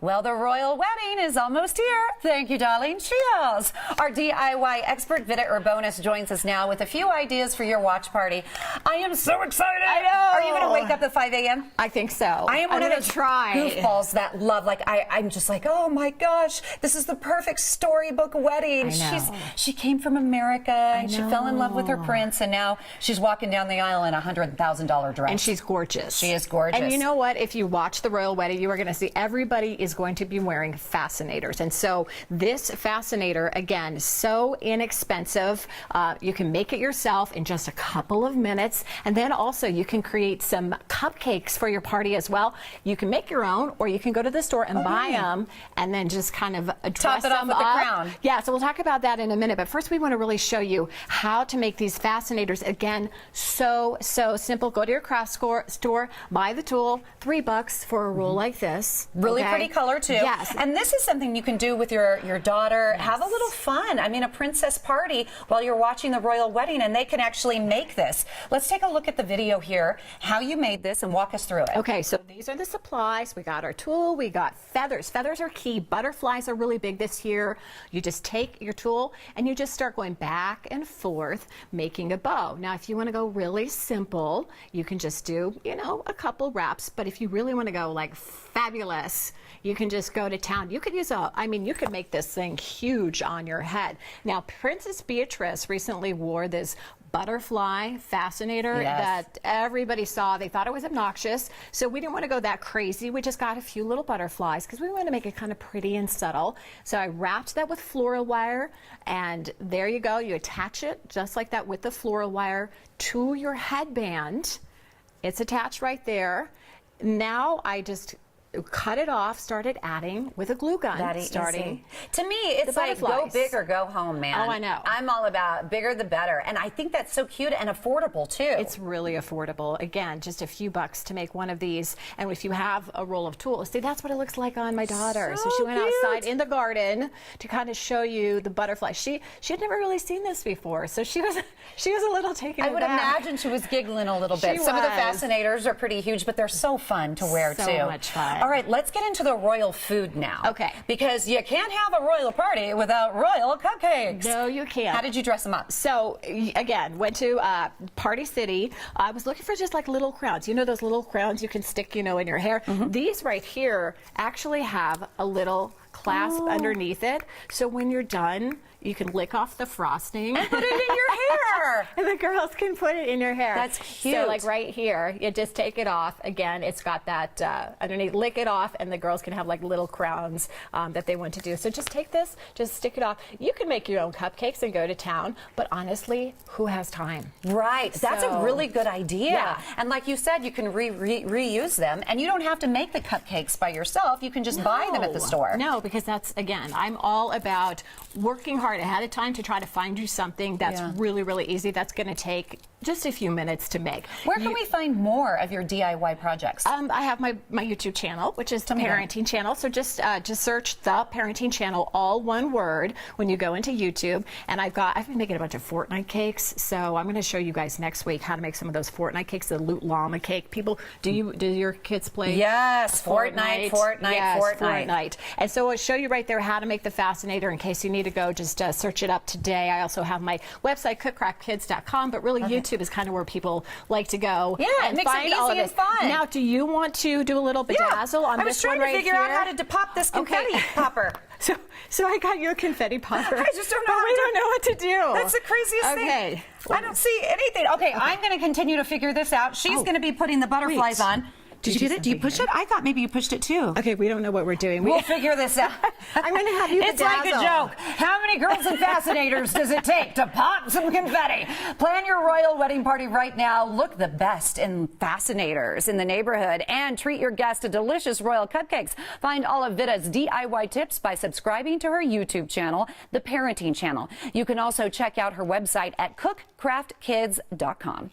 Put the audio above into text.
Well, the royal wedding is almost here. Thank you, darling. Cheers. Our DIY expert, Vida Urbonas, joins us now with a few ideas for your watch party. I am so excited. I know. Are you going to wake up at 5 a.m.? I think so. I am one of those goofballs that love, like, I'm just like, oh my gosh, this is the perfect storybook wedding. I know. She came from America and she fell in love with her prince, and now she's walking down the aisle in a $100,000 dress. And she's gorgeous. She is gorgeous. And you know what? If you watch the royal wedding, you are going to see everybody is going to be wearing fascinators. And so this fascinator, again, so inexpensive. You can make it yourself in just a couple of minutes. And then also you can create some cupcakes for your party as well. You can make your own, or you can go to the store and buy them and then just kind of dress it up them with the crown. Yeah, so we'll talk about that in a minute. But first we want to really show you how to make these fascinators. Again, so simple. Go to your craft store, buy the tool, $3 for a roll like this. Really okay? pretty color too. Yes. And this is something you can do with your daughter. Yes. Have a little fun. I mean, a princess party while you're watching the royal wedding, and they can actually make this. Let's take a look at the video here, how you made this, and walk us through it. Okay, so these are the supplies. We got our tool, we got feathers. Feathers are key. Butterflies are really big this year. You just take your tool and you just start going back and forth making a bow. Now, if you want to go really simple, you can just do, you know, a couple wraps. But if you really want to go like fabulous, you can just go to town. You could use you could make this thing huge on your head. Now, Princess Beatrice recently wore this butterfly fascinator that everybody saw. They thought it was obnoxious, so we didn't want to go that crazy. We just got a few little butterflies because we want to make it kind of pretty and subtle. So I wrapped that with floral wire, and there you go. You attach it just like that with the floral wire to your headband. It's attached right there. Now I just cut it off, started adding with a glue gun. Easy. To me, it's like go big or go home, man. Oh, I know. I'm all about bigger the better. And I think that's so cute and affordable too. It's really affordable. Again, just a few bucks to make one of these. And if you have a roll of tools, see, that's what it looks like on my daughter. So she went outside in the garden to kind of show you the butterfly. She had never really seen this before, so she was a little taken aback. I would imagine she was giggling a little bit. Some of the fascinators are pretty huge, but they're so fun to wear too. So much fun. All right, let's get into the royal food now. Okay. Because you can't have a royal party without royal cupcakes. No, you can't. How did you dress them up? So, again, went to Party City. I was looking for just like little crowns. You know those little crowns you can stick, you know, in your hair? These right here actually have a little clasp underneath it. So when you're done, you can lick off the frosting and put it in your hair. And the girls can put it in your hair. That's cute. So like right here, you just take it off. Again, it's got that underneath. Lick it off, and the girls can have like little crowns that they want to do. So just take this, just stick it off. You can make your own cupcakes and go to town, but honestly, who has time? Right. That's a really good idea. Yeah. And like you said, you can reuse them, and you don't have to make the cupcakes by yourself. You can just buy them at the store. No, because that's, again, I'm all about working hard ahead of time to try to find you something that's really, really easy. That's going to take just a few minutes to make. Where can we find more of your DIY projects? I have my YouTube channel, which is the Parenting Channel. So just search the Parenting Channel, all one word, when you go into YouTube. And I've been making a bunch of Fortnite cakes. So I'm going to show you guys next week how to make some of those Fortnite cakes, the Loot Llama cake. People, do your kids play? Yes, Fortnite. And so I'll show you right there how to make the fascinator in case you need to go just search it up today. I also have my website, cookcraftkids.com, but really YouTube is kind of where people like to go. Yeah, and it makes find it easy and fun. Now, do you want to do a little bedazzle on this one right here? I was trying to figure out how to pop this confetti popper. So I got you a confetti popper. I just don't know. We don't know what to do. That's the craziest thing. I don't see anything. Okay, I'm going to continue to figure this out. She's going to be putting the butterflies on. Did you get it? Do you push it? I thought maybe you pushed it too. Okay, we don't know what we're doing. We'll figure this out. I'm going to have you It's like a joke. How many girls and fascinators does it take to pop some confetti? Plan your royal wedding party right now. Look the best in fascinators in the neighborhood and treat your guests to delicious royal cupcakes. Find all of Vida's DIY tips by subscribing to her YouTube channel, The Parenting Channel. You can also check out her website at cookcraftkids.com.